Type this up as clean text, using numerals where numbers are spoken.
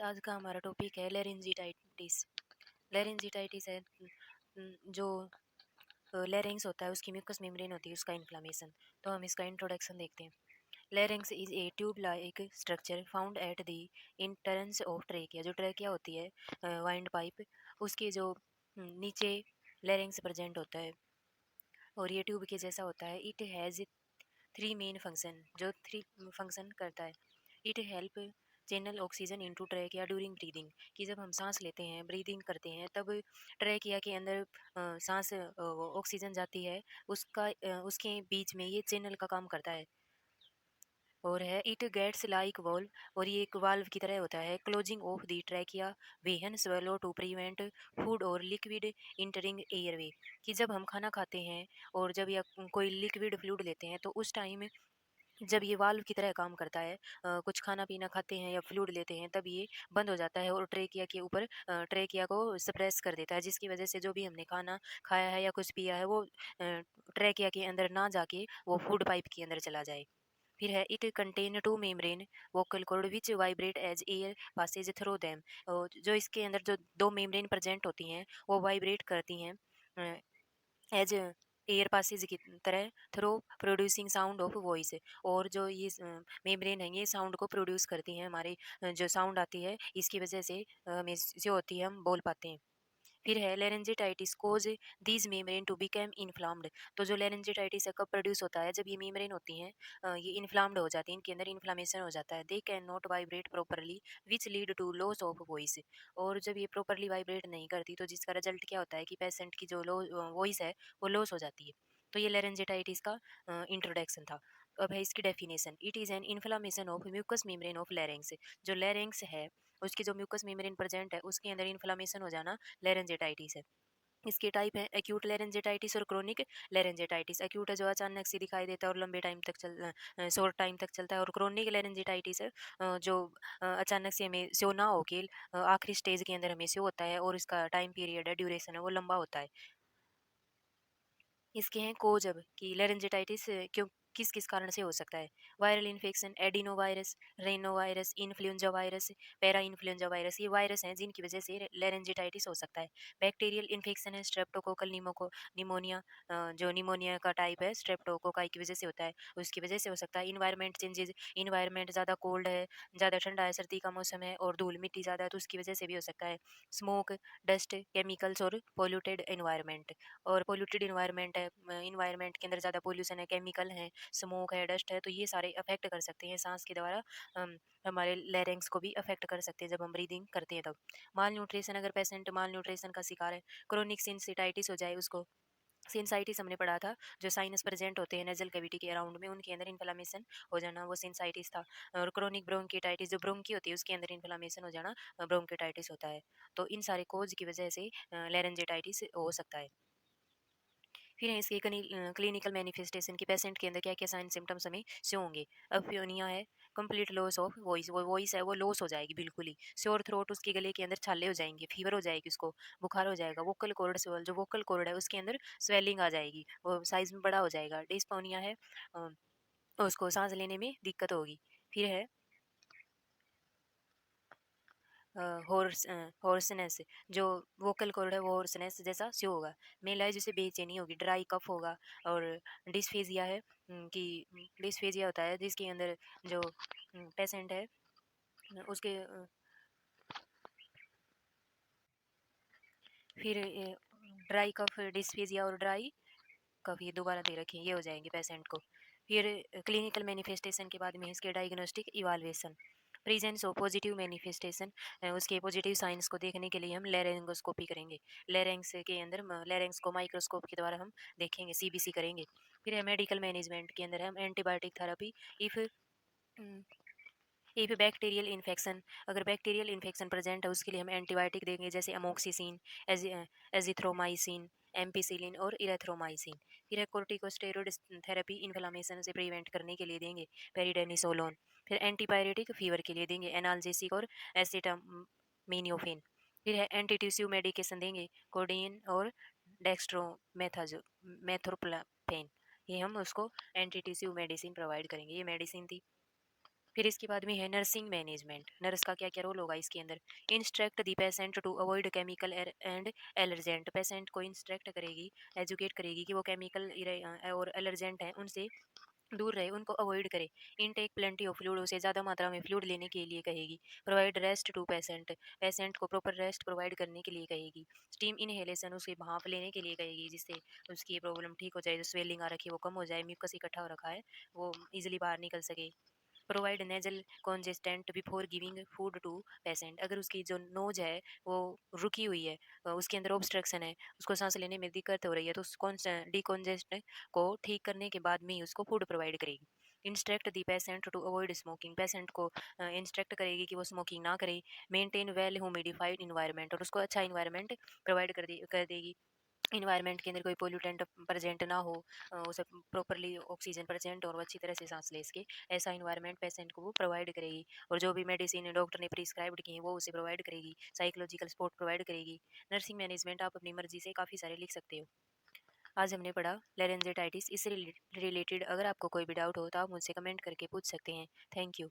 आज का हमारा टॉपिक है लेरिंजिटाइटिस। लेरिंजिटाइटिस है जो लेरिंग्स होता है उसकी म्यूकस मेम्ब्रेन होती है उसका इन्फ्लामेशन। तो हम इसका इंट्रोडक्शन देखते हैं। Larynx is a tube like structure found at the entrance of trachea. जो ट्रेकिया होती है वाइंड पाइप, उसके जो नीचे लेरिंग्स प्रेजेंट होता है और ये ट्यूब के जैसा होता है। It has three main function, जो थ्री फंक्शन करता है। It help channel oxygen into trachea during breathing, कि जब हम सांस लेते हैं, ब्रीदिंग करते हैं, तब ट्रैकिया के अंदर सांस ऑक्सीजन जाती है, उसके बीच में ये चैनल का काम करता है। और है इट गेट्स लाइक वॉल्व, और ये एक वाल्व की तरह होता है। Closing of the trachea when swallow to prevent food और लिक्विड इंटरिंग एयरवे, कि जब हम खाना खाते हैं और जब या कोई लिक्विड फ्लूइड लेते हैं तो उस टाइम जब ये वाल्व की तरह काम करता है, कुछ खाना पीना खाते हैं या फ्लूइड लेते हैं तब ये बंद हो जाता है और ट्रेकिया के ऊपर ट्रेकिया को सप्रेस कर देता है, जिसकी वजह से जो भी हमने खाना खाया है या कुछ पिया है वो ट्रेकिया के अंदर ना जाके वो फूड पाइप के अंदर चला जाए। फिर है it contain two membrane vocal cord which vibrate as air passes through them. जो इसके अंदर जो दो मेम्ब्रेन प्रेजेंट होती हैं वो वाइब्रेट करती हैं एज एयर पासेज की तरह, through producing sound of voice. और जो ये मेम्ब्रेन है ये साउंड को प्रोड्यूस करती हैं, हमारे जो साउंड आती है इसकी वजह से हमें जो होती है हम बोल पाते हैं। फिर है laryngitis cause these membrane to become inflamed. तो जो लेरेंजिटाइटिस है कब प्रोड्यूस होता है, जब ये मेम्ब्रेन होती हैं ये इन्फ्लाम्ड हो जाती हैं, इनके अंदर इन्फ्लामेशन हो जाता है। They can not vibrate properly which lead to loss of voice. और जब ये प्रॉपरली वाइब्रेट नहीं करती तो जिसका रिजल्ट क्या होता है कि पेशेंट की जो वॉइस है वो लॉस हो जाती है। तो ये लेरेंजिटाइटिस का इंट्रोडक्शन था। अब है इसकी definition. It is an inflammation of mucous membrane of larynx. जो लैरिंग्स है उसकी जो म्यूकस मेम्ब्रेन प्रेजेंट है उसके अंदर इन्फ्लामेशन हो जाना लेरेंजिटाइटिस है। इसके टाइप है एक्यूट लेरेंजिटाइटिस और क्रोनिक लेरेंजिटाइटिस। एक्यूट है जो अचानक से दिखाई देता है और लंबे टाइम तक शॉर्ट टाइम तक चलता है। और क्रोनिक लेरेंजिटाइटिस है जो अचानक से हमें शो ना होके आखिरी स्टेज के अंदर हमें शो होता है और इसका टाइम पीरियड है, ड्यूरेशन है, वो लंबा होता है। इसके हैं कोज अब कि लेरेंजिटाइटिस क्यों किस किस कारण से हो सकता है। Viral infection, adeno virus, rhino virus, influenza virus, para influenza virus, ये वायरस हैं जिनकी वजह से लेरेंजिटाइटिस हो सकता है। बैक्टीरियल इन्फेक्शन है, स्ट्रेप्टोकोकल निमोनिया, जो निमोनिया का टाइप है स्ट्रेप्टोकोकाई की वजह से होता है, उसकी वजह से हो सकता है। इन्वायरमेंट चेंजेस, इन्वायरमेंट ज़्यादा कोल्ड है, ज़्यादा ठंडा है, सर्दी का मौसम है और धूल मिट्टी ज़्यादा है तो उसकी वजह से भी हो सकता है। स्मोक, डस्ट, केमिकल्स और पोल्यूटेड एनवायरमेंट। और पोल्यूटेड इन्वायरमेंट है, इन्वायरमेंट के अंदर ज़्यादा पोल्यूशन है, केमिकल है, स्मोक है, डस्ट है, तो ये सारे अफेक्ट कर सकते हैं सांस के द्वारा। हमारे लैरिंग्स को भी अफेक्ट कर सकते हैं जब हम ब्रीदिंग करते हैं तब। माल न्यूट्रिशन, अगर पेशेंट माल न्यूट्रिशन का शिकार है, क्रोनिक सिंसिटाइटिस हो जाए उसको। सिंसाइटिस हमने पढ़ा था, जो साइनस प्रेजेंट होते हैं नेजल कैविटी के अराउंड में, उनके अंदर इन्फ्लामेशन हो जाना, वो सिंसाइटिस था। और क्रोनिक ब्रोंकिटाइटिस, जो ब्रोंकी होती है उसके अंदर इन्फ्लामेशन हो जाना ब्रोंकिटाइटिस होता है। तो इन सारे कोज की वजह से लेरेंजिटाइटिस हो सकता है। फिर है इसके क्लिनिकल मैनिफेस्टेशन की पेशेंट के अंदर क्या क्या साइन सिम्टम्स हमें शो होंगे। अफ्योनिया है, कंप्लीट लॉस ऑफ वॉइस, वो वॉइस है वो लॉस हो जाएगी बिल्कुल ही। श्योर थ्रोट, उसके गले के अंदर छाले हो जाएंगे, फीवर हो जाएगी, उसको बुखार हो जाएगा। वोकल कॉर्ड स्वेल, जो वोकल कॉर्ड है उसके अंदर स्वेलिंग आ जाएगी, वो साइज में बड़ा हो जाएगा। डिस्पोनिया है, उसको सांस लेने में दिक्कत होगी। फिर है हॉर्सनेस, जो वोकल कॉर्ड है वो हॉर्सनेस जैसा शो होगा। मेल है जिसे बेचैनी होगी, ड्राई कफ होगा। और डिस्फेजिया है कि डिस्फेजिया होता है जिसके अंदर जो पेशेंट है उसके फिर ड्राई कफ, डिस्फेजिया और ड्राई कफ, ये दोबारा दे रखें, ये हो जाएंगे पेशेंट को। फिर क्लिनिकल मैनिफेस्टेशन के बाद में इसके diagnostic evaluation. Presence of positive manifestation, उसके पॉजिटिव साइंस को देखने के लिए हम लेरेंगोस्कोपी करेंगे। लेरेंग्स के अंदर लेरेंग्स को माइक्रोस्कोप के द्वारा हम देखेंगे, सीबीसी करेंगे। फिर है मेडिकल मैनेजमेंट के अंदर हम antibiotic therapy. If if bacterial infection, अगर बैक्टीरियल इन्फेक्शन प्रेजेंट है उसके लिए हम एंटीबायोटिक देंगे, जैसे अमोक्सिसिन, एजिथ्रोमाइसिन, एम्पिसिलिन और इरेथ्रोमाइसिन। फिर है कोर्टिकोस्टेरॉइड थेरेपी, इन्फ्लामेशन से प्रिवेंट करने के लिए देंगे पेरिडेनिसोलोन। फिर एंटीपायरेटिक फीवर के लिए देंगे एनाल्जेसिक और एसिटामिनोफेन। फिर है एंटीट्यूसिव मेडिकेशन देंगे कोडीन और डेक्स्ट्रोमेथाजो मेथोप्लाफेन। ये हम उसको एंटीट्यूसिव मेडिसिन प्रोवाइड करेंगे। ये मेडिसिन थी। फिर इसके बाद में है नर्सिंग मैनेजमेंट। नर्स का क्या-क्या रोल होगा इसके अंदर? Instruct the patient to avoid chemical and allergen. Patient को इंस्ट्रक्ट करेगी, एजुकेट करेगी कि वो केमिकल और एलर्जेंट हैं उनसे दूर रहे, उनको अवॉइड करे। इनटेक प्लेंटी ऑफ फ्लूइड, उसे ज़्यादा मात्रा में फ्लूइड लेने के लिए कहेगी। Provide rest to patient, patient को प्रॉपर रेस्ट प्रोवाइड करने के लिए कहेगी। स्टीम इनहेलेशन, उसे भाप लेने के लिए कहेगी जिससे उसकी ये प्रॉब्लम ठीक हो जाए, जो स्वेलिंग आ रखी है वो कम हो जाए, म्यूकस इकट्ठा हो रखा है वो इजीली बाहर निकल सके। Provide nasal decongestant before giving food to patient, अगर उसकी जो नोज है वो रुकी हुई है, उसके अंदर ऑब्स्ट्रक्शन है, उसको सांस लेने में दिक्कत हो रही है, तो उस डिकॉन्जेस्ट को ठीक करने के बाद में ही उसको फूड प्रोवाइड करेगी। Instruct the patient to avoid smoking, patient को इंस्ट्रक्ट करेगी कि वो स्मोकिंग ना करे। मेंटेन वेल ह्यूमिडिफाइड इन्वायरमेंट, और उसको अच्छा इन्वायरमेंट प्रोवाइड कर देगी। इन्वायरमेंट के अंदर कोई पोल्यूटेंट प्रेजेंट ना हो, उसे प्रॉपरली ऑक्सीजन प्रेजेंट और वो अच्छी तरह से सांस ले सके, ऐसा इन्वायरमेंट पेशेंट को वो प्रोवाइड करेगी। और जो भी मेडिसिन डॉक्टर ने प्रिस्क्राइब्ड की है वो उसे प्रोवाइड करेगी। साइकोलॉजिकल सपोर्ट प्रोवाइड करेगी। नर्सिंग मैनेजमेंट आप अपनी मर्जी से काफ़ी सारे लिख सकते हो। आज हमने पढ़ा लेरेंजेटाइटिस। इससे रिलेटेड अगर आपको कोई भी डाउट हो तो आप मुझसे कमेंट करके पूछ सकते हैं। Thank you.